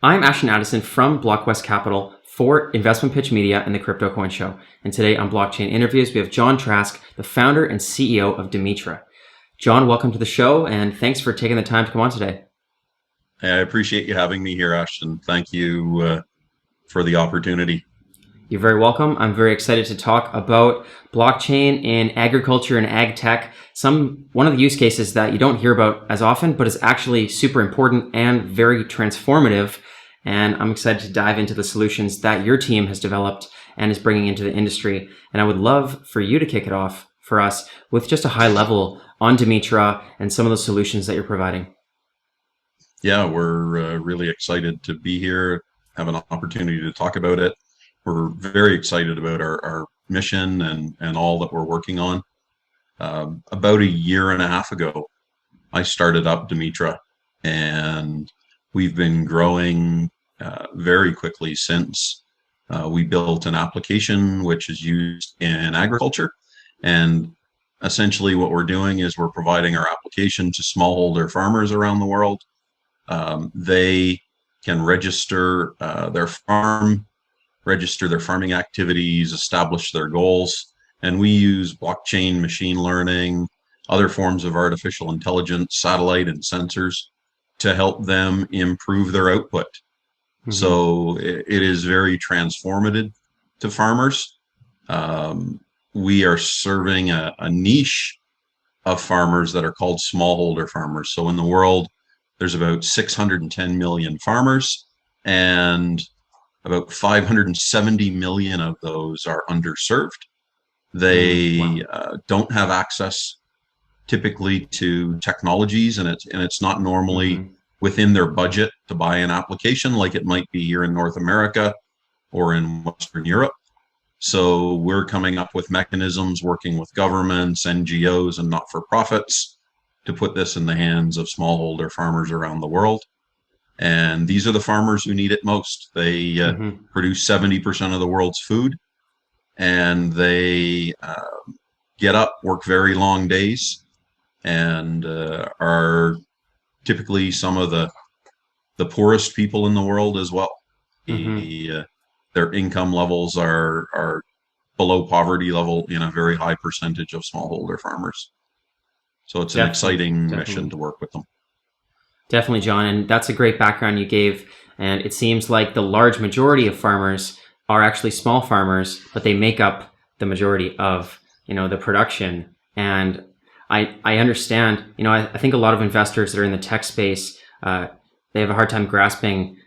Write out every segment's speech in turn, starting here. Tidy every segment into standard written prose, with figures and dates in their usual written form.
I'm Ashton Addison from Blockwest Capital for Investment Pitch Media and the Crypto Coin Show. And today on Blockchain Interviews, we have Jon Trask, the founder and CEO of Dimitra. Jon, welcome to the show, and thanks for taking the time to come on today. Hey, I appreciate you having me here, Ashton. Thank you for the opportunity. You're very welcome. I'm very excited to talk about blockchain in agriculture and ag tech. One of the use cases that you don't hear about as often, but is actually super important and very transformative. And I'm excited to dive into the solutions that your team has developed and is bringing into the industry. And I would love for you to kick it off for us with just a high level on Dimitra and some of the solutions that you're providing. Yeah, we're really excited to be here, have an opportunity to talk about it. We're very excited about our mission and all that we're working on. About a year and a half ago, I started up Dimitra, and we've been growing very quickly since. We built an application which is used in agriculture, and essentially what we're doing is we're providing our application to smallholder farmers around the world. They can register their farm, register their farming activities, establish their goals, and we use blockchain, machine learning, other forms of artificial intelligence, satellite and sensors to help them improve their output. Mm-hmm. So it is very transformative to farmers. We are serving a niche of farmers that are called smallholder farmers. So in the world, there's about 610 million farmers, and about 570 million of those are underserved. They don't have access typically to technologies, and it's not normally within their budget to buy an application like it might be here in North America or in Western Europe. So we're coming up with mechanisms, working with governments, NGOs, and not-for-profits to put this in the hands of smallholder farmers around the world. And these are the farmers who need it most. They produce 70% of the world's food, and they get up, work very long days, and are typically some of the poorest people in the world as well. Their income levels are below poverty level in a very high percentage of smallholder farmers. So it's an exciting mission to work with them. Definitely, Jon, and that's a great background you gave. And it seems like the large majority of farmers are actually small farmers, but they make up the majority of, the production. And I understand, I think a lot of investors that are in the tech space, they have a hard time grasping,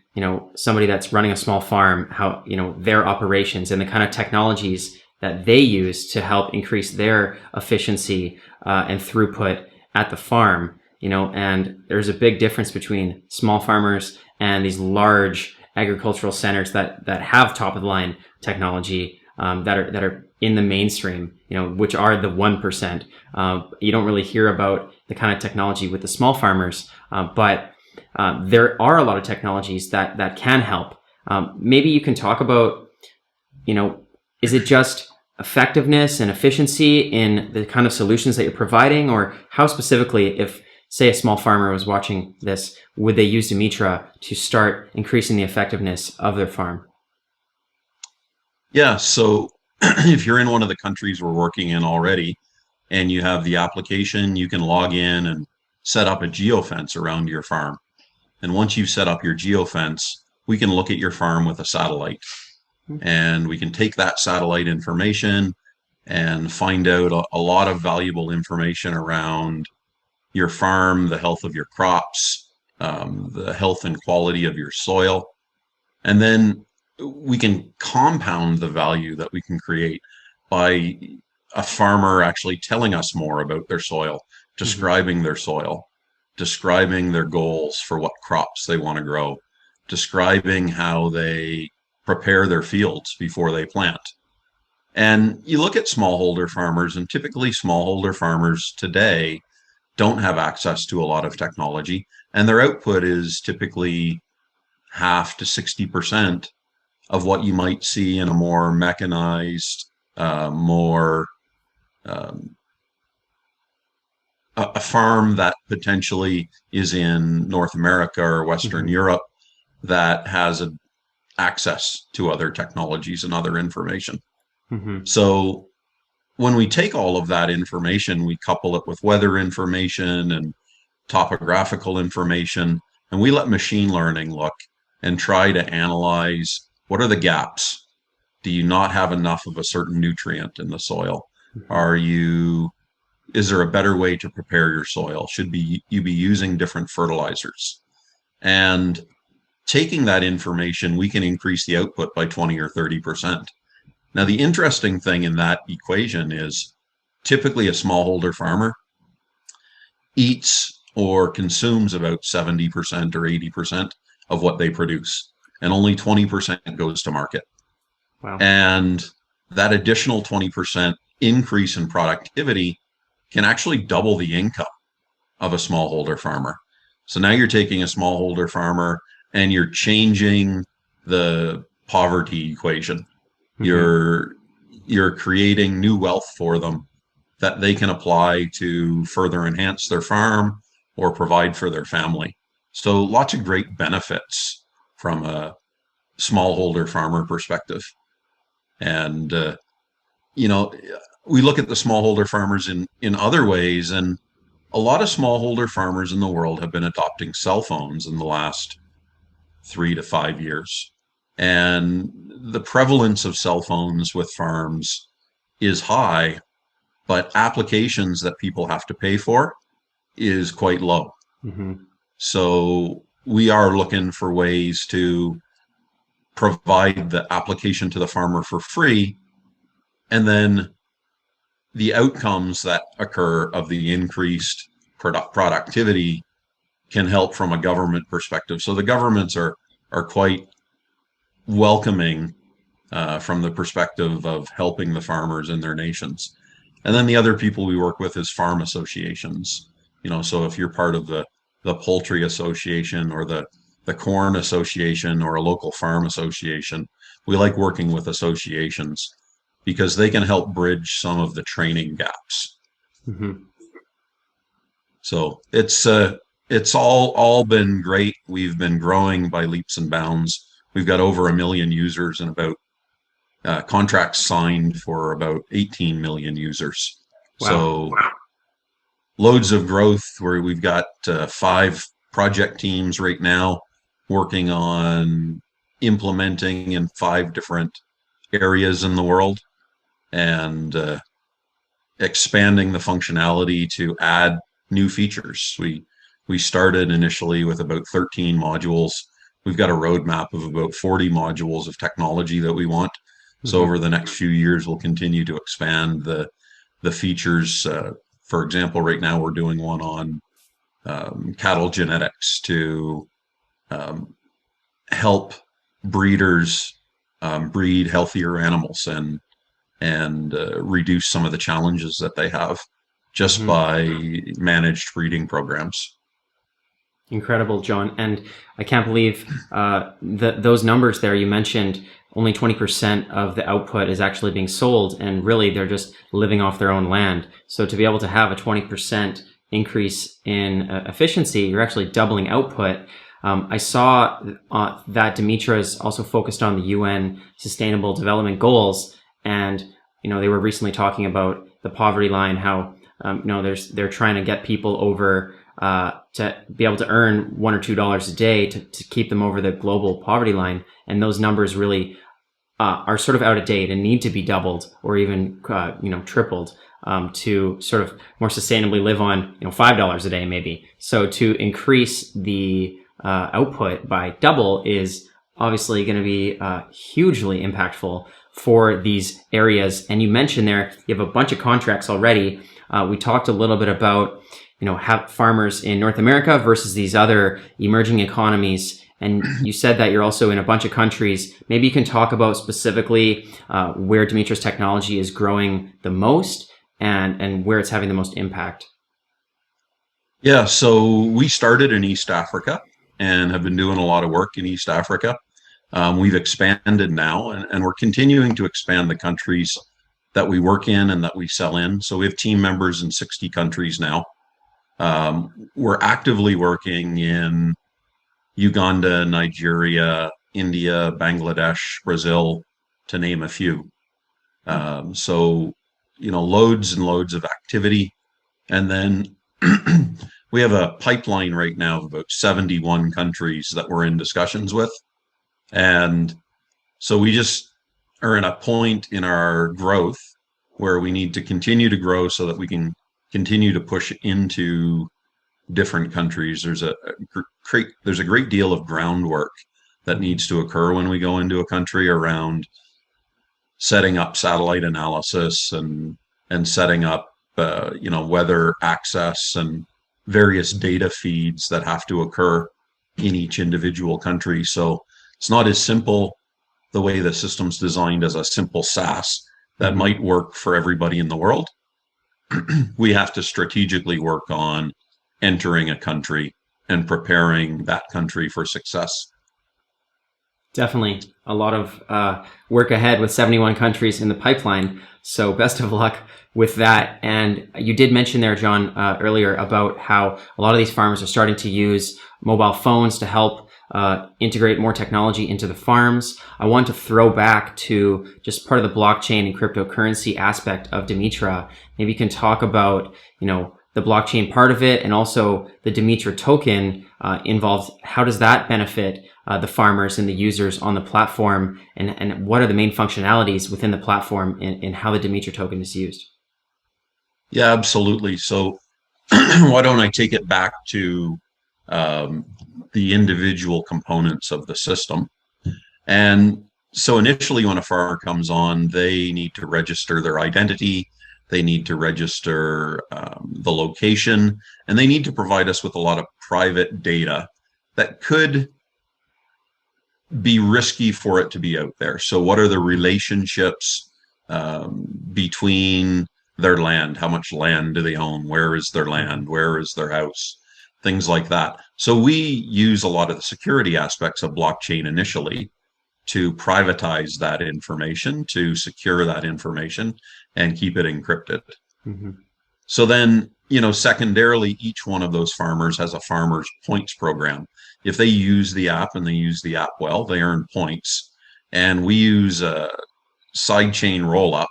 somebody that's running a small farm, how, their operations and the kind of technologies that they use to help increase their efficiency and throughput at the farm. And there's a big difference between small farmers and these large agricultural centers that have top of the line technology that are in the mainstream, which are the 1%. You don't really hear about the kind of technology with the small farmers, but there are a lot of technologies that can help. Maybe you can talk about, is it just effectiveness and efficiency in the kind of solutions that you're providing, or how specifically, if say a small farmer was watching this, would they use Dimitra to start increasing the effectiveness of their farm? Yeah, so if you're in one of the countries we're working in already and you have the application, you can log in and set up a geofence around your farm. And once you've set up your geofence, we can look at your farm with a satellite. And we can take that satellite information and find out a lot of valuable information around your farm, the health of your crops, the health and quality of your soil. And then we can compound the value that we can create by a farmer actually telling us more about their soil, describing their soil, describing their goals for what crops they want to grow, describing how they prepare their fields before they plant. And you look at smallholder farmers, and typically smallholder farmers today don't have access to a lot of technology, and their output is typically half to 60% of what you might see in a more mechanized, a farm that potentially is in North America or Western Europe, that has access to other technologies and other information. Mm-hmm. So when we take all of that information, we couple it with weather information and topographical information, and we let machine learning look and try to analyze what are the gaps. Do you not have enough of a certain nutrient in the soil? Mm-hmm. Are you is there a better way to prepare your soil? Should be you be using different fertilizers? And taking that information, we can increase the output by 20 or 30%. Now, the interesting thing in that equation is typically a smallholder farmer eats or consumes about 70% or 80% of what they produce, and only 20% goes to market. Wow. And that additional 20% increase in productivity can actually double the income of a smallholder farmer. So now you're taking a smallholder farmer and you're changing the poverty equation. Mm-hmm. You're creating new wealth for them that they can apply to further enhance their farm or provide for their family. So lots of great benefits from a smallholder farmer perspective. And you know, we look at the smallholder farmers in other ways, and a lot of smallholder farmers in the world have been adopting cell phones in the last 3 to 5 years. And the prevalence of cell phones with farms is high, but applications that people have to pay for is quite low. Mm-hmm. So we are looking for ways to provide the application to the farmer for free, and then the outcomes that occur of the increased productivity can help from a government perspective. So the governments are quite welcoming from the perspective of helping the farmers in their nations. And then the other people we work with is farm associations. So if you're part of the poultry association or the corn association or a local farm association, we like working with associations because they can help bridge some of the training gaps. Mm-hmm. So it's all been great. We've been growing by leaps and bounds. We've got over 1 million users and about contracts signed for about 18 million users. Wow. So loads of growth where we've got 5 project teams right now working on implementing in 5 different areas in the world and expanding the functionality to add new features. We started initially with about 13 modules. We've got a roadmap of about 40 modules of technology that we want. So Mm-hmm. over the next few years, we'll continue to expand the features. For example, right now we're doing one on cattle genetics to help breeders breed healthier animals and reduce some of the challenges that they have just Mm-hmm. by managed breeding programs. Incredible, John. And I can't believe those numbers there you mentioned. Only 20% of the output is actually being sold, and really they're just living off their own land. So to be able to have a 20% increase in efficiency, you're actually doubling output. I saw that Dimitras also focused on the UN Sustainable Development Goals, and they were recently talking about the poverty line, how they're trying to get people over to be able to earn $1 or $2 a day to keep them over the global poverty line, and those numbers really are sort of out of date and need to be doubled or even tripled to sort of more sustainably live on $5 a day maybe. So to increase the output by double is obviously going to be hugely impactful for these areas. And you mentioned there you have a bunch of contracts already. We talked a little bit about have farmers in North America versus these other emerging economies. And you said that you're also in a bunch of countries. Maybe you can talk about specifically where Dimitra's technology is growing the most and where it's having the most impact. Yeah, so we started in East Africa and have been doing a lot of work in East Africa. We've expanded now, and we're continuing to expand the countries that we work in and that we sell in. So we have team members in 60 countries now. We're actively working in Uganda, Nigeria, India, Bangladesh, Brazil, to name a few. So, loads and loads of activity. And then we have a pipeline right now of about 71 countries that we're in discussions with. And so we just are in a point in our growth where we need to continue to grow so that we can continue to push into different countries. There's a great deal of groundwork that needs to occur when we go into a country around setting up satellite analysis and setting up weather access and various data feeds that have to occur in each individual country. So it's not as simple the way the system's designed as a simple SaaS that might work for everybody in the world. We have to strategically work on entering a country and preparing that country for success. Definitely a lot of work ahead with 71 countries in the pipeline. So best of luck with that. And you did mention there, Jon, earlier about how a lot of these farmers are starting to use mobile phones to help integrate more technology into the farms. I want to throw back to just part of the blockchain and cryptocurrency aspect of Dimitra. Maybe you can talk about, the blockchain part of it and also the Dimitra token involved. How does that benefit the farmers and the users on the platform, and what are the main functionalities within the platform and how the Dimitra token is used? Yeah, absolutely. So why don't I take it back to the individual components of the system? And so initially when a farmer comes on, they need to register their identity, they need to register the location, and they need to provide us with a lot of private data that could be risky for it to be out there. So what are the relationships between their land? How much land do they own? Where is their land? Where is their house? Things like that. So we use a lot of the security aspects of blockchain initially to privatize that information, to secure that information and keep it encrypted. Mm-hmm. So then, secondarily, each one of those farmers has a farmer's points program. If they use the app and they use the app well, they earn points. And we use a sidechain rollup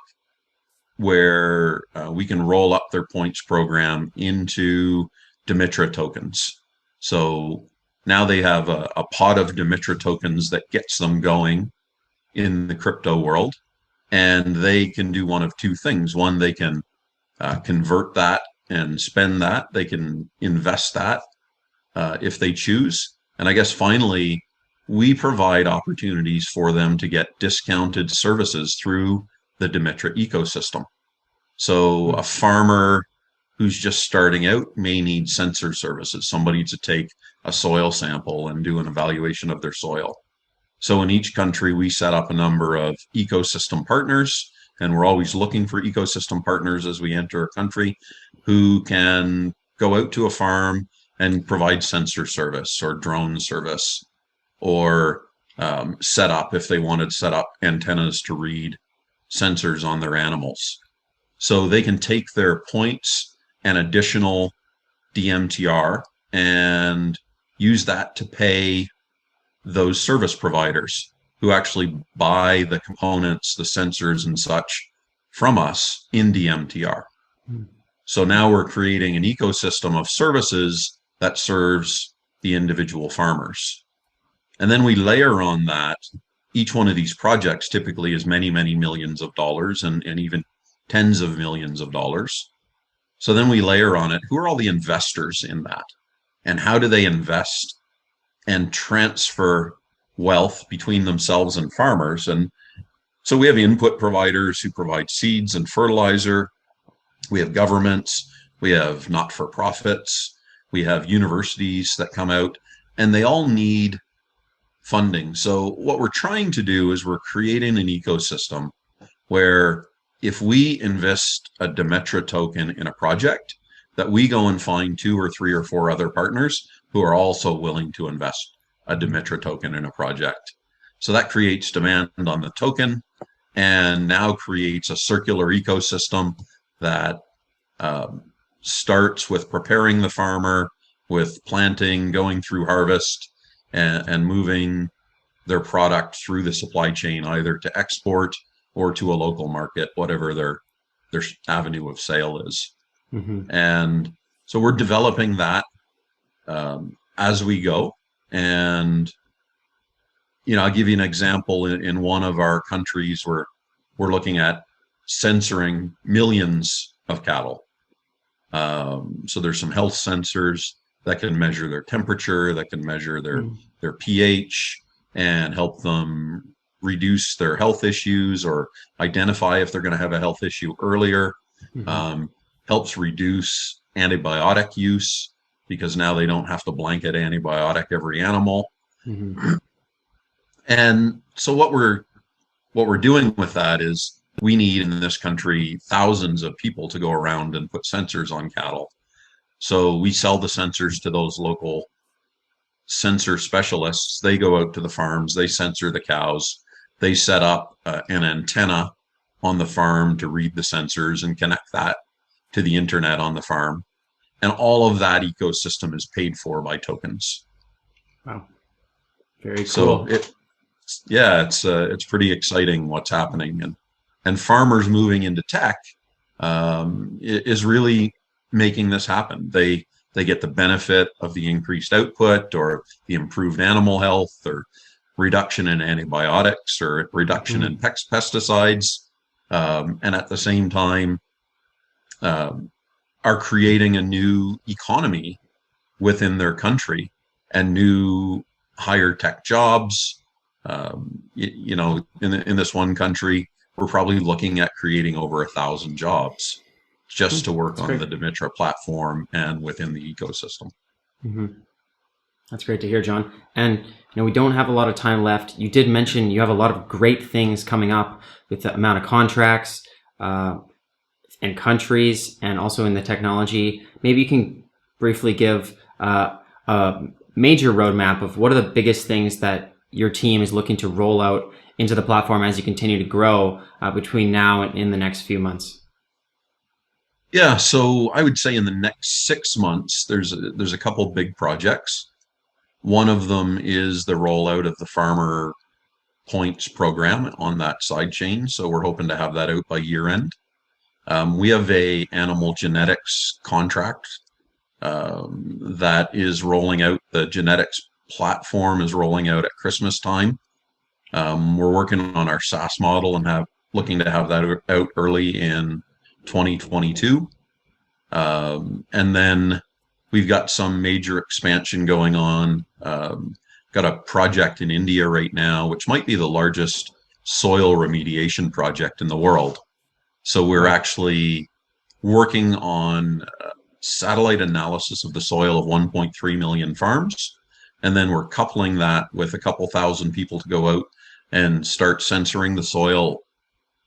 where we can roll up their points program into Dimitra tokens. So now they have a pot of Dimitra tokens that gets them going in the crypto world. And they can do one of two things. One, they can convert that and spend that. They can invest that if they choose. And I guess finally, we provide opportunities for them to get discounted services through the Dimitra ecosystem. So a farmer who's just starting out may need sensor services, somebody to take a soil sample and do an evaluation of their soil. So in each country, we set up a number of ecosystem partners, and we're always looking for ecosystem partners as we enter a country who can go out to a farm and provide sensor service or drone service, or set up, if they wanted, set up antennas to read sensors on their animals. So they can take their points and additional DMTR and use that to pay those service providers who actually buy the components, the sensors and such from us in DMTR. So now we're creating an ecosystem of services that serves the individual farmers. And then we layer on that. Each one of these projects typically is many, many millions of dollars and even tens of millions of dollars. So then we layer on it, who are all the investors in that? And how do they invest and transfer wealth between themselves and farmers? And so we have input providers who provide seeds and fertilizer. We have governments, we have not-for-profits, we have universities that come out, and they all need funding. So what we're trying to do is we're creating an ecosystem where if we invest a Dimitra token in a project, that we go and find 2 or 3 or 4 other partners who are also willing to invest a Dimitra token in a project. So that creates demand on the token and now creates a circular ecosystem that starts with preparing the farmer, with planting, going through harvest, and moving their product through the supply chain, either to export or to a local market, whatever their avenue of sale is. Mm-hmm. And so we're developing that as we go. And I'll give you an example. In one of our countries, where we're looking at censoring millions of cattle. So there's some health sensors that can measure their temperature, that can measure their pH, and help them reduce their health issues or identify if they're going to have a health issue earlier. Mm-hmm. Helps reduce antibiotic use, because now they don't have to blanket antibiotic every animal. Mm-hmm. And so what we're doing with that is, we need in this country thousands of people to go around and put sensors on cattle. So we sell the sensors to those local sensor specialists. They go out to the farms, they sensor the cows, they set up an antenna on the farm to read the sensors and connect that to the internet on the farm. And all of that ecosystem is paid for by tokens. Wow. Very cool. So it's pretty exciting what's happening, and farmers moving into tech is really making this happen. They get the benefit of the increased output, or the improved animal health, or reduction in antibiotics, or reduction in pesticides, and at the same time are creating a new economy within their country, and new higher tech jobs. In this one country, we're probably looking at creating over 1,000 jobs just to work on the Dimitra platform and within the ecosystem. Mm-hmm. That's great to hear, Jon. And we don't have a lot of time left. You did mention you have a lot of great things coming up with the amount of contracts and countries, and also in the technology. Maybe you can briefly give a major roadmap of what are the biggest things that your team is looking to roll out into the platform as you continue to grow between now and in the next few months. Yeah, so I would say in the next 6 months, there's a couple big projects. One of them is the rollout of the Farmer Points program on that side chain. So we're hoping to have that out by year end. We have a animal genetics contract that is rolling out. The genetics platform is rolling out at Christmas time. We're working on our SaaS model and looking to have that out early in 2022. And then we've got some major expansion going on. Got a project in India right now, which might be the largest soil remediation project in the world. So we're actually working on satellite analysis of the soil of 1.3 million farms. And then we're coupling that with a couple thousand people to go out and start censoring the soil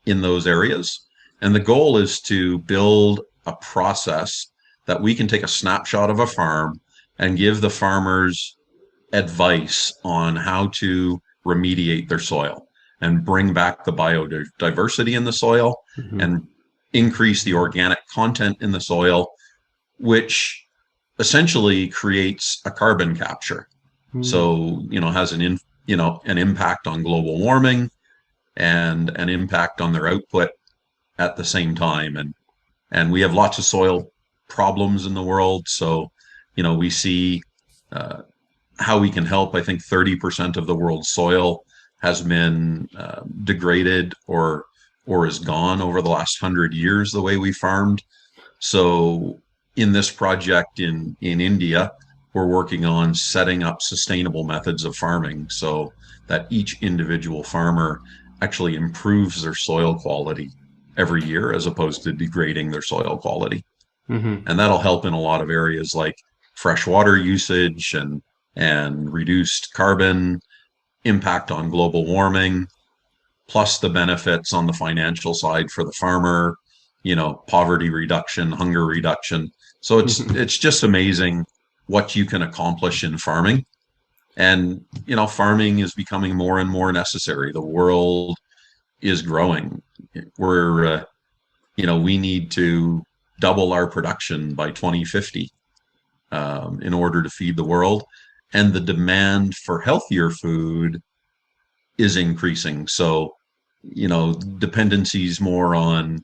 in those areas. And the goal is to build a process that we can take a snapshot of a farm and give the farmers advice on how to remediate their soil and bring back the biodiversity in the soil, and increase the organic content in the soil, which essentially creates a carbon capture. So, has an impact on global warming and an impact on their output at the same time. And we have lots of soil problems in the world. So, we see how we can help. I think 30% of the world's soil has been degraded or is gone over the last 100 years, the way we farmed. So in this project in India, we're working on setting up sustainable methods of farming so that each individual farmer actually improves their soil quality every year, as opposed to degrading their soil quality. And that'll help in a lot of areas like fresh water usage and reduced carbon impact on global warming, plus the benefits on the financial side for the farmer, poverty reduction, hunger reduction. So it's just amazing what you can accomplish in farming. And, farming is becoming more and more necessary. The world is growing. We need to double our production by 2050 in order to feed the world. and the demand for healthier food is increasing. So, dependencies more on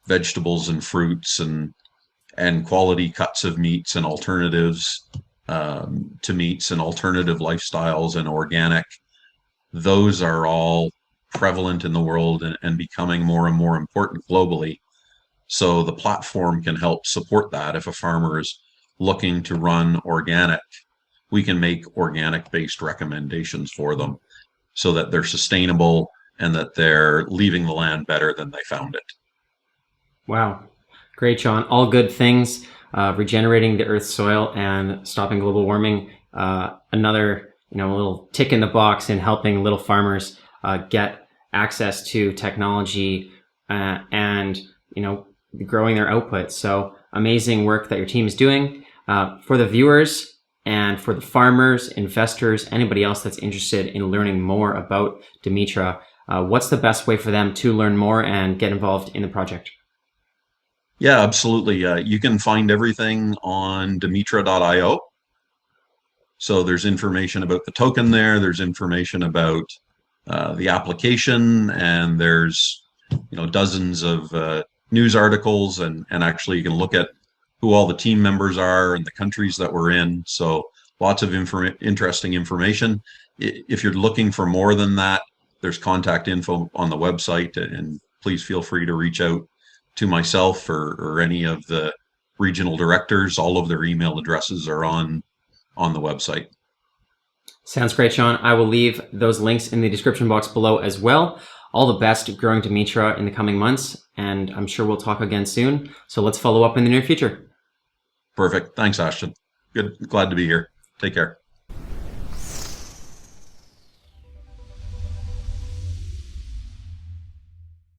vegetables and fruits and quality cuts of meats and alternatives to meats and alternative lifestyles and organic. Those are all prevalent in the world and becoming more and more important globally. So the platform can help support that. If a farmer is looking to run organic, we can make organic based recommendations for them so that they're sustainable and that they're leaving the land better than they found it. Wow. Great, Jon. All good things, regenerating the Earth's soil and stopping global warming. Another, little tick in the box in helping little farmers get access to technology and, growing their output. So amazing work that your team is doing. For the viewers and for the farmers, investors, anybody else that's interested in learning more about Dimitra, what's the best way for them to learn more and get involved in the project? Yeah, absolutely. You can find everything on demitra.io. So there's information about the token there. There's information about the application, and there's dozens of news articles, and actually you can look at who all the team members are and the countries that we're in. So lots of interesting information. If you're looking for more than that, there's contact info on the website, and please feel free to reach out to myself or any of the regional directors. All of their email addresses are on the website. Sounds great, Jon. I will leave those links in the description box below as well. All the best growing Dimitra in the coming months, and I'm sure we'll talk again soon. So let's follow up in the near future. Perfect. Thanks, Ashton. Good. Glad to be here. Take care.